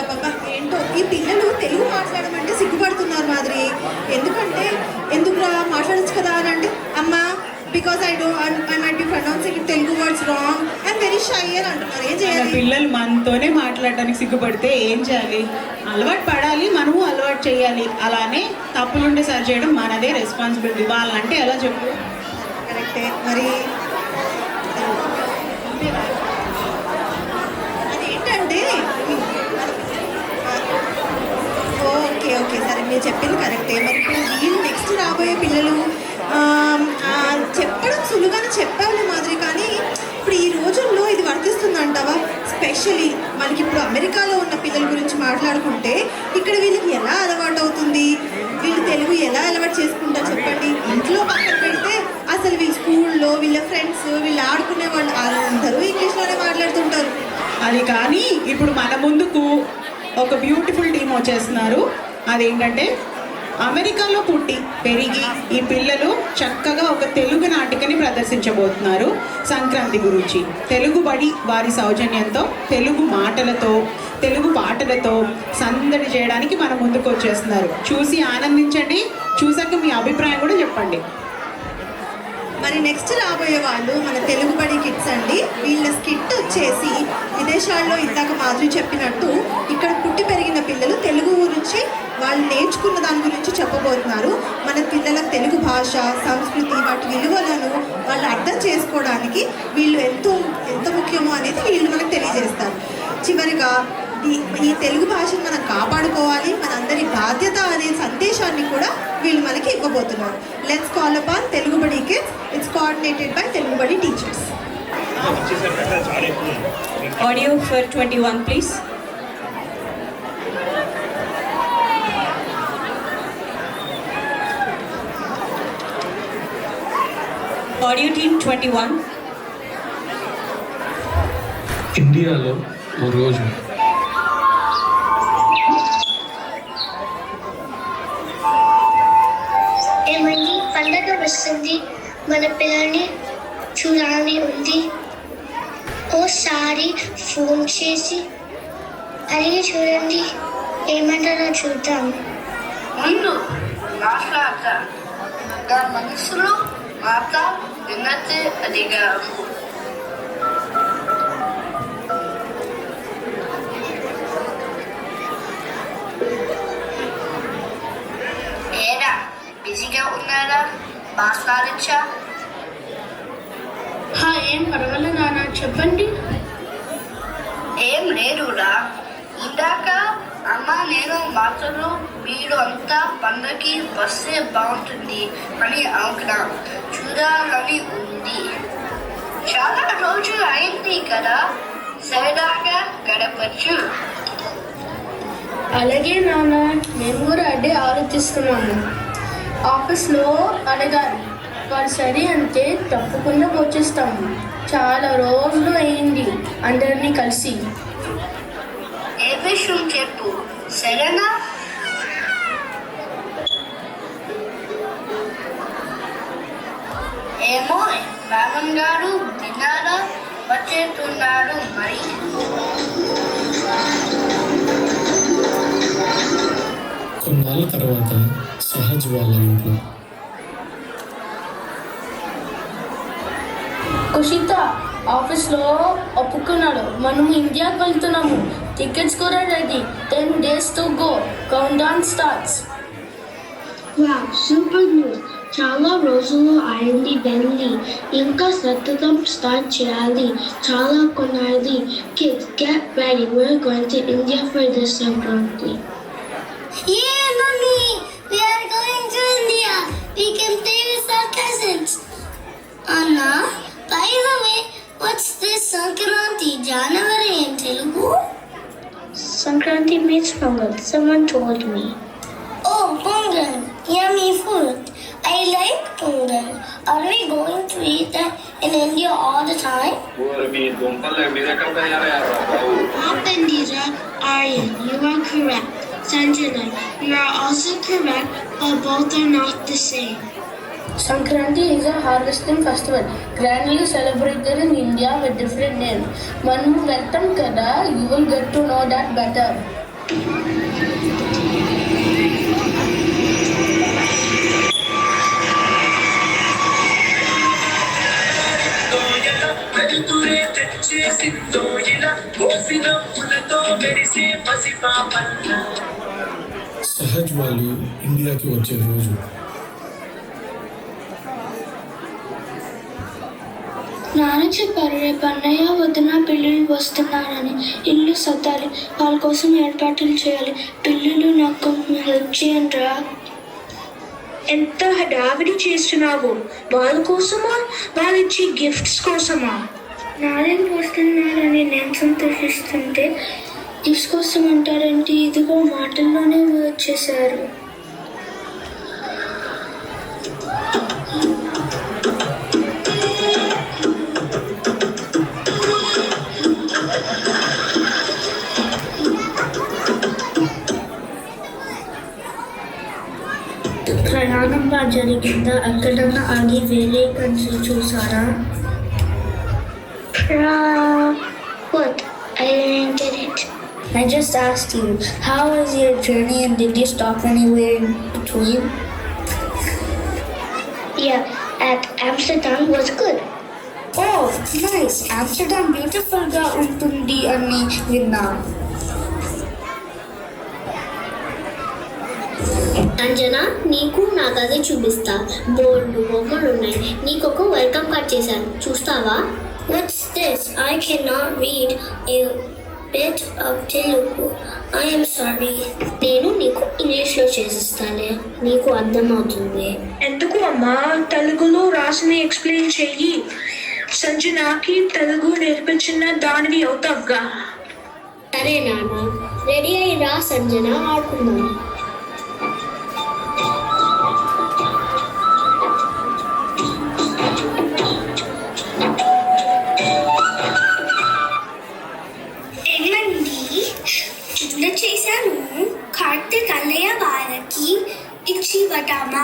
అబ్బాబ్బా ఏంటో ఈ పిల్లలు తెలుగు మాట్లాడమంటే సిగ్గుపడుతున్నారు మాదిరి. ఎందుకురా మాట్లాడచ్చు కదా అని అంటే, అమ్మా because I might be pronouncing Telugu words wrong, I'm very shy అని అంటున్నారు. ఏం చేయాలి? పిల్లలు మనతోనే మాట్లాడడానికి సిగ్గుపడితే ఏం చేయాలి? అలవాటు పడాలి, మనము అలవాటు చేయాలి. అలానే తప్పులుంటే సరి చేయడం మనదే రెస్పాన్సిబిలిటీ. వాళ్ళంటే ఎలా చెప్పు? కరెక్టే. మరి అదేంటంటే ఓకే సరే, మీరు చెప్పింది కరెక్టే. మరి ఇప్పుడు వీళ్ళు నెక్స్ట్ రాబోయే పిల్లలు చెప్పడం సులువుగానే చెప్పాలి మాదిరి, కానీ ఇప్పుడు ఈ రోజుల్లో ఇది వర్తిస్తుందంటావా? స్పెషలీ మనకి ఇప్పుడు అమెరికాలో ఉన్న పిల్లల గురించి మాట్లాడుకుంటే ఇక్కడ వీళ్ళకి ఎలా అలవాటు అవుతుంది? వీళ్ళు తెలుగు ఎలా అలవాటు చేసుకుంటారు చెప్పండి? ఇంట్లో పక్కన పెడితే అసలు వీళ్ళ స్కూల్లో వీళ్ళ ఫ్రెండ్స్ వీళ్ళు ఆడుకునే వాళ్ళు అందరూ ఇంగ్లీష్లోనే మాట్లాడుతుంటారు. అది కానీ ఇప్పుడు మన ముందుకు ఒక బ్యూటిఫుల్ టీం వచ్చేస్తున్నారు. అదేంటంటే అమెరికాలో పుట్టి పెరిగి ఈ పిల్లలు చక్కగా ఒక తెలుగు నాటికని ప్రదర్శించబోతున్నారు సంక్రాంతి గురించి. తెలుగు బడి వారి సౌజన్యంతో తెలుగు మాటలతో తెలుగు పాటలతో సందడి చేయడానికి మన ముందుకు వచ్చేస్తున్నారు. చూసి ఆనందించండి. చూసాక మీ అభిప్రాయం కూడా చెప్పండి. మరి నెక్స్ట్ రాబోయే వాళ్ళు మన తెలుగు బడి కిడ్స్ అండి. వీళ్ళ స్కిట్ వచ్చేసి విదేశాల్లో ఇందాక మాధురి చెప్పినట్టు ఇక్కడ పుట్టి పెరిగిన పిల్లలు తెలుగు గురించి వాళ్ళు నేర్చుకున్న దాని గురించి చెప్పబోతున్నారు. మన పిల్లలకు తెలుగు భాష సంస్కృతి వాటి విలువలను వాళ్ళు అర్థం చేసుకోవడానికి వీళ్ళు ఎంత ముఖ్యమో అనేది వీళ్ళు మనకు తెలియజేస్తారు. చివరిగా ఈ తెలుగు భాషను మనం కాపాడుకోవాలి, మనందరి బాధ్యత అనే సందేశాన్ని కూడా వీళ్ళు మనకి ఇవ్వబోతున్నారు. లెట్స్ కాల్ అపాన్ తెలుగు బడి kids. It's coordinated by Telugu బడి teachers. Audio for 21 please. Audio team 21. ఇండియాలో ఓ రోజు ఏమండి పండగ వస్తుంది, మన పిల్లల్ని చూడాలని ఉంది. ఓసారి ఫోన్ చేసి అడిగి చూడండి, ఏమంటారో చూద్దాం. ముందు మాట్లాడతా, నా మనసులో మాట విన్నట్టే అడిగారు. ఏడా బిజీగా ఉన్నారా? మాట్లాడించా? ఏం పర్వాలేదు నాన్న, చెప్పండి. ఏం లేదురా, ఇందాక అమ్మ నేను మాటలు మీరు అంతా పండగకి వస్తే బాగుంటుంది అని అనుకున్నాం. చూడాలని ఉంది. చాలా రోజులు అయింది కదా, సరదాగా గడపచ్చు. అలాగే నాన్న, మేము కూడా అదే ఆలోచిస్తున్నాము. ఆఫీస్లో అడగాలి, వాళ్ళు సరే అంటే తప్పకుండా వచ్చేస్తాము. చాలా రోజులు అయింది అందరినీ కలిసి. ఏ విషయం చెప్పు, సరేనా? ఏమో మేడం గారు తిన్నారా? వచ్చేస్తున్నారు మరి. కొన్నాళ్ళ తర్వాత సహజ్ వాళ్ళ ఇంట్లో కుషిత ఆఫీస్లో ఒప్పుకున్నాడు, మనము ఇండియాకి వెళ్తున్నాము. టికెట్స్ కూడా ready. 10 days to go. Countdown starts. Wow, super news. చాలా రోజులు అయింది వెళ్ళి, ఇంకా సతతం స్టార్ట్ చేయాలి. చాలా కొనాలి. Kids, get ready. We're going to India for this Sankranti. Yeah, mommy, we are going to India. We can play with our cousins. Anna, by the way, what's this Sankranti? January in Telugu? Sankranti means Pongal. Someone told me. Oh, Pongal. Yummy food. I like Pongal. Are we going to eat that in India all the time? Apandira, Aryan, you are correct. Sanjana, you are also correct, but both are not the same. Sankranti is a harvesting festival, grandly celebrated in India with different names. Manu welcome kada, you will get to know that better. Sahaj వాళ్ళు ఇండియాకి వచ్చే రోజు నాన్న చెప్పారు రేపు అన్నయ్య వదిన పిల్లలు వస్తున్నారని. ఇల్లు సర్దాలి, వాళ్ళ కోసం ఏర్పాట్లు చేయాలి. పిల్లలు నాకు హెల్ప్ చేయండి రా. ఎంత హడావిడి చేస్తున్నావు? వాళ్ళ కోసమా, వాళ్ళిచ్చే గిఫ్ట్స్ కోసమా? నారాయణ వస్తున్నారని నేను సంతోషిస్తుంటే గిఫ్ట్స్ కోసం అంటారేంటి? ఇదిగో మాటల్లోనే వచ్చేసారు. ప్రయాణం బాగా జరిగిందా? ఎక్కడన్నా ఆగి వేరే కంట్రీ చూసారా? What? I didn't get it. I just asked you, how was your journey and did you stop anywhere in between? Yeah, at Amsterdam was good. Oh, nice. Amsterdam beautiful ga untundi ani vinna. Anjana, నీకు నా గది చూపిస్తా. Board బొమ్మలు ఉన్నాయి. నీకు ఒక welcome card చేశాను, చూస్తావా? What's this? I cannot read a bit of Telugu. I am sorry. నేను నీకు ఇంగ్లీష్లో చేసిస్తానే, నీకు అర్థమవుతుంది. ఎందుకు అమ్మా? తెలుగులో రాసిన ఎక్స్ప్లెయిన్ చెయ్యి. సంజనాకి తెలుగు నేర్పించిన దానివి అవుతావుగా. సరే నాన్న, రెడీ అయ్యి రా సంజన, ఆడుకుందాం. చేశాను. కార్తీక్ అన్నయ్య వాళ్ళకి ఇచ్చి వటామా?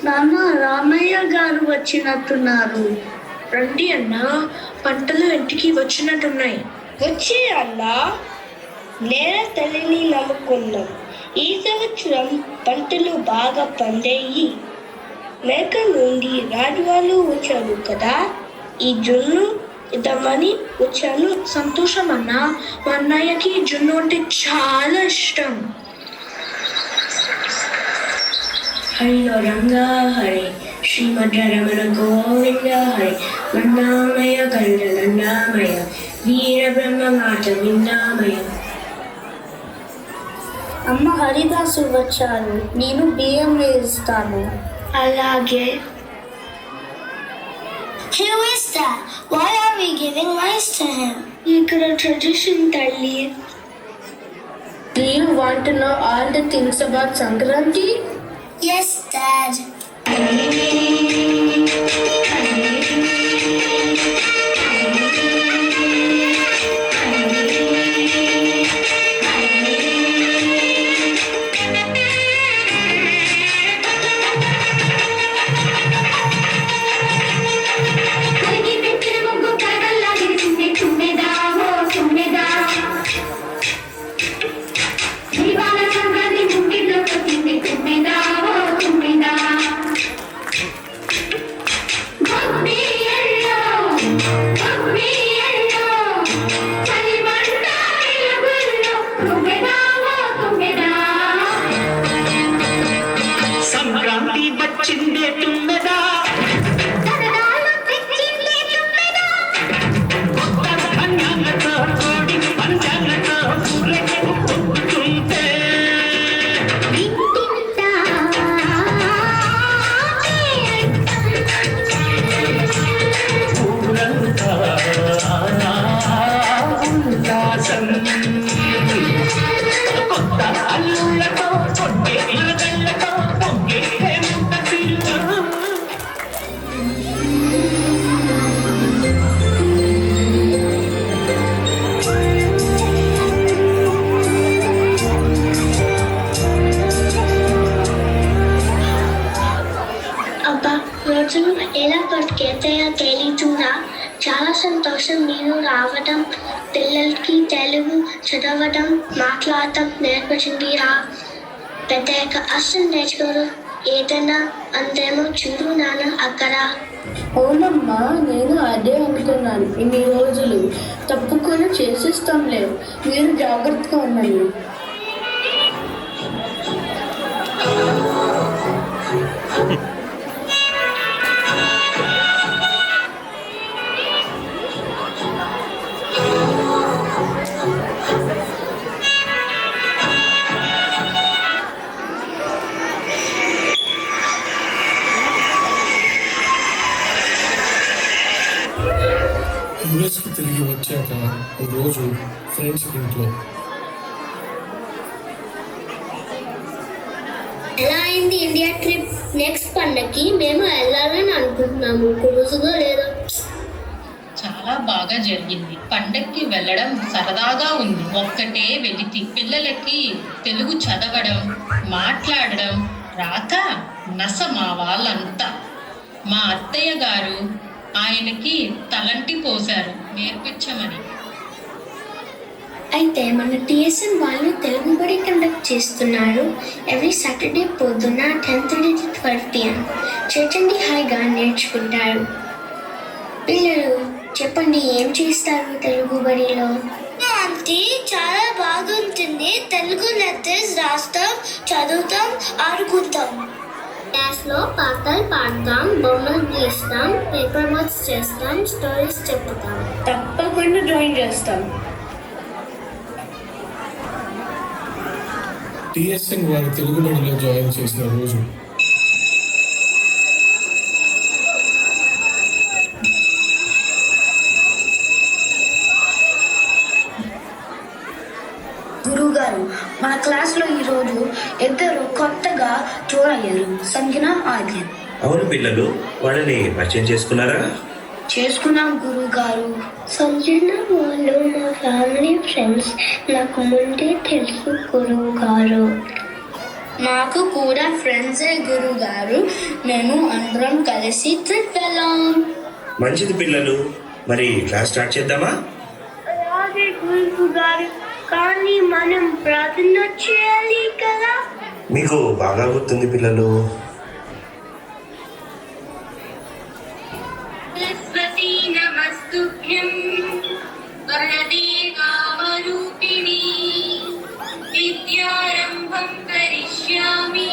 నాన్న, రామయ్య గారు వచ్చినట్టున్నారు. రండి అన్న, పంటలు ఇంటికి వచ్చినట్టున్నాయి. వచ్చే అన్న, నేల తల్లిని నమ్ముకున్నాం. ఈ సంవత్సరం పంటలు బాగా పండాయి. మేక నుండి రాజువాళ్ళు వచ్చారు కదా, ఈ జున్ను ఇద్దామని వచ్చాను. సంతోషం అన్న, మా అన్నయ్యకి జున్ను అంటే చాలా ఇష్టం. హరిలో రంగా హరి, శ్రీమద్ రమణ గోవింద హరి, నందామయ కరుణ నందామయ, వీర బ్రహ్మ మాట విందామయ. అమ్మ, హరిదాసు వచ్చారు, నేను బియ్యం వేస్తాను. అలాగే. Who is that? Why are we giving rice to him? ఇక్కడ ట్రెడిషన్ తల్లి. Do you want to know all the things about Sankranti? Yes, Dad. చాలా సంతోషం మీరు రావడం, పిల్లలకి తెలుగు చదవడం మాట్లాడటం నేర్పించింది. పెద్దయ్యాక అసలు నేర్చుకోరు ఏదైనా అందేమో చూడు నాన్న అక్కడ. అవునమ్మా, నేను అదే అనుకున్నాను. ఇన్ని రోజులు తప్పుకొని చేసేస్తాం లేవు, మీరు జాగ్రత్తగా ఉండండి. యుఎస్కి తిరిగి వచ్చాక ఓ రోజు ఫ్రెండ్స్ ఇంట్లో ఎలా అయింది ఇండియా ట్రిప్? నెక్స్ట్ పండగకి మేము వెళ్ళాలని అనుకుంటున్నాము. కుదురుగా లేదా? చాలా బాగా జరిగింది. పండక్కి వెళ్ళడం సరదాగా ఉంది. ఒక్కటే వెలితి పిల్లలకి తెలుగు చదవడం మాట్లాడడం రాక నస మా వాళ్ళంతా. మా అత్తయ్య గారు ఆయనకి తలంటి పోశారు నేర్పించమని. అయితే మన టీఎస్ఎన్ వాళ్ళు తెలుగు బడి కండక్ట్ చేస్తున్నారు. ఎవ్రీ సాటర్డే పొద్దున్న 10:30 to 12 PM. చేర్చండి, హాయిగా నేర్చుకుంటారు. పిల్లలు చెప్పండి, ఏం చేస్తారు తెలుగు బడిలో? ఆంటీ చాలా బాగుంటుంది. తెలుగు లెటర్స్ రాస్తాం, చదువుతాం, ఆడుకుంటాం. క్లాస్లో పాటలు పాడతాం, బొమ్మలు గీస్తాం, పేపర్ వర్క్స్ చేస్తాం, స్టోరీస్ చెప్తాం. తప్పకుండా జాయిన్ చేస్తాం. టిఎస్ఎన్ వారి తెలుగు బడిలో జాయిన్ చేసిన రోజు గురువుగారు, మన క్లాస్లో ఈరోజు ఇద్దరు కొత్తగా జోడయ్యారు, సంజ్ఞ ఆద్యన్. అవును పిల్లలు, వాళ్ళని పరిచయం చేసుకున్నారా? చేసుకున్నాం గురువుగారు. సంజన వాళ్ళు మా ఫ్యామిలీ ఫ్రెండ్స్, నాకు ముందే తెలుసు గురువు గారు. మాకు కూడా ఫ్రెండ్సే గురువుగారు. మేము అందరం కలిసి ట్రిప్ వెళ్ళాం. మంచిది పిల్లలు, మరి క్లాస్ స్టార్ట్ చేద్దామా? అలాగే గురువు గారు, కానీ మనం ప్రార్థన చేయాలి కదా. మీకు బాగా గుర్తుంది పిల్లలు. నమస్తుభ్యం వరదే కామరూపిణి విద్యారంభం కరిష్యామి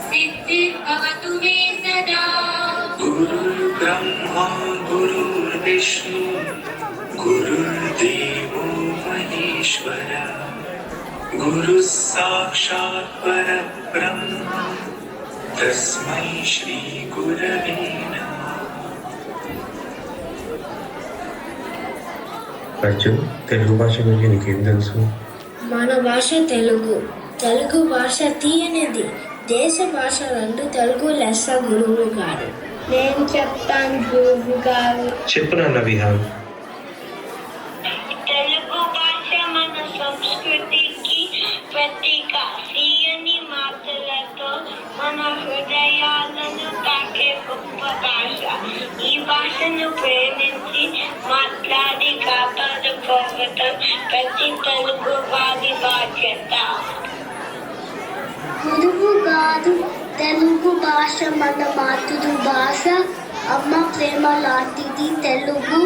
సిద్ధిర్భవతు మే సదా. గురుర్బ్రహ్మా గురుర్విష్ణు గురుర్దేవో మహేశ్వర గురు సాక్షాత్ పరబ్రహ్మ తస్మై శ్రీ గురవే నమః. అర్జున్, తెలుగు భాష గురించి నీకేం తెలుసు? మన భాష తెలుగు. తెలుగు భాష తీయనిది. దేశ భాషలందు తెలుగు లెస్స గురువు గారు. నేను చెప్తాను గురువు గారు. చెప్పు నాన్న విహాన్. తెలుగు భాష మన సంస్కృతికి ప్రతీక. తీయని మాటలతో మన హృదయాలను తాకే గొప్ప భాష. ఈ భాషను ప్రేమించి మాట్లాడి కాపాడుకోవటం ప్రతి తెలుగు వారి బాధ్యత. గురువు గారు, తెలుగు భాష మన మాతృభాష. అమ్మ ప్రేమ లాంటిది తెలుగు,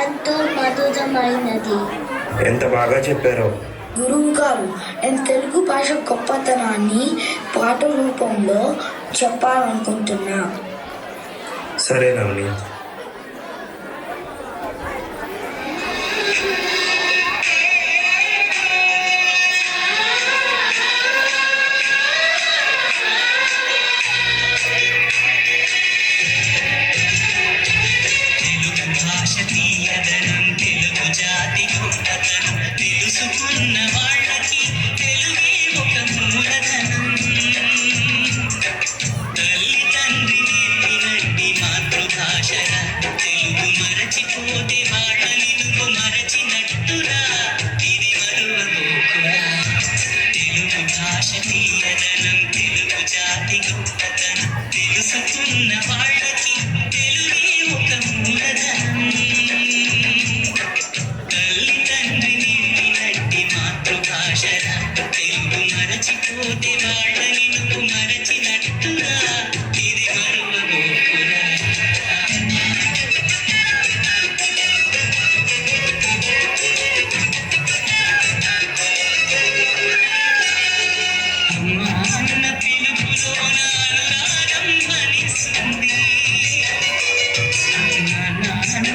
ఎంతో మధురమైనది. ఎంత బాగా చెప్పారో. గురువు గారు, నేను తెలుగు భాష గొప్పతనాన్ని పాట రూపంలో చెప్పాలనుకుంటున్నా. సరే నవని. తెలుసుకున్న వాళ్ళకి తెలుగే ఒక మూలధనం. తల్లి తండ్రి నేర్పినట్టి మాతృభాషరా. తెలుగు మరచిపోతే వాళ్ళని నువ్వు మరచినట్టురా. ఇది మరువబోకురా. తెలుగు భాష తీయదనం, తెలుగు జాతి గొప్పతనం. తెలుసుకున్న వాళ్ళకి తెలుగే ఒక మూలధనం.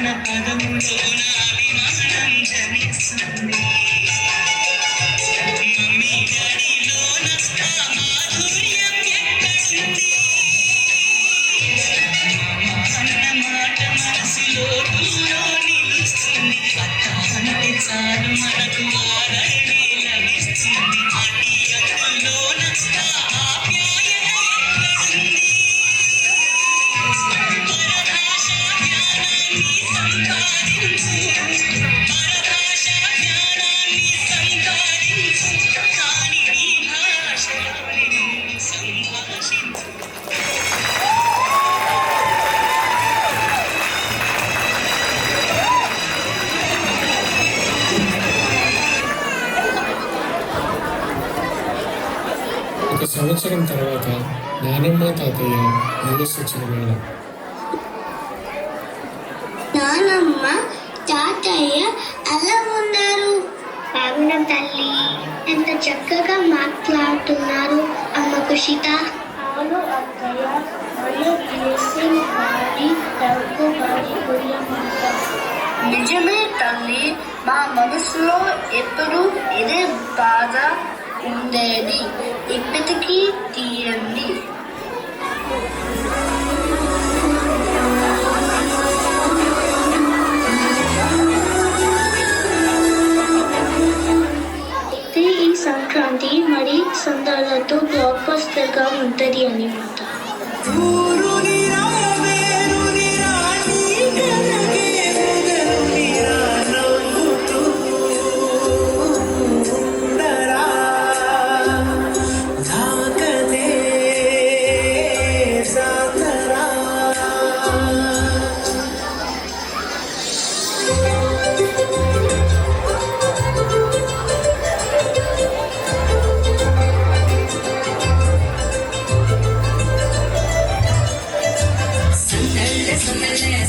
పలికిన పదములోన అభిమానం జనిస్తుంది మమ్మీ డాడీలోన ఆ మాధుర్యం ఎక్కడుంది అన్న మాట మనసులో దూలో నిలుస్తుంది అత్త అంటే చాలు మనకు ఆదరణే లభిస్తుంది ఆటి అందులోన ఆ ఆప్యాయత ఎక్కడుంది పరభాషా జ్ఞానాన్ని సంపాదించు పరభాషా జ్ఞానాన్ని సంపాదించు కానీ నీ భాషలోనే నువ్వు సంభాషించు ఒక సంవత్సరం తర్వాత నానమ్మ తాతయ్య యుఎస్ వచ్చిన వేళ నానమ్మ తాతయ్య ఎలా ఉన్నారు? బాగున్న తల్లి, ఎంత చక్కగా మాట్లాడుతున్నారు అమ్మ కుషిత. అవును అత్తయ్య, మరియు బ్లెస్సింగ్ గారి డబ్బు గారి గురియమాట. నిజమే తల్లి, మా మనసులో ఎప్పుడు ఇదే బాధ ఉండేది, ఇప్పటికీ తీయండి. అయితే ఈ సంక్రాంతి మరి సందర్భంతో బ్లాక్ బస్టర్ గా ఉంటది అన్నమాట.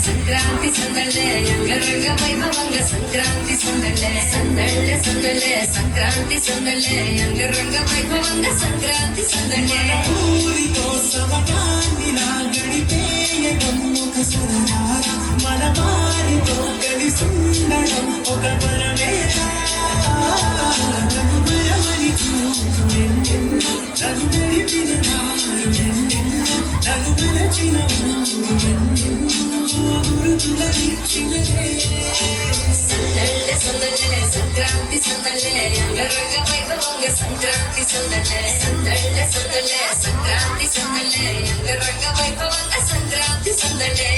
సంక్రాంతి సందళ్ళే అంగరంగ వైభవంగ సంక్రాంతి సందళ్ళే సందళ్ళే సందళ్ళే సంక్రాంతి సందళ్ళే అంగరంగ వైభవంగ సంక్రాంతి సందళ్ళే ఊరితో సమయాన్ని నా గడిపేయడం ఒక సరదార మన వారితో కలిసుండడం ఒక బలమేరా నన్ను మరవని చూపు ఎన్నెన్నో నన్ను నడిపిన నాడు ఎన్నెన్నో నన్ను మరచిన సందళ్ళే సందళ్ళే సంక్రాంతి సందళ్ళే అంగరంగ వైభవంగ సంక్రాంతి సందళ్ళే సందళ్ళే సందళ్ళే సంక్రాంతి సందళ్ళే అంగరంగ వైభవంగ సంక్రాంతి సందళ్ళే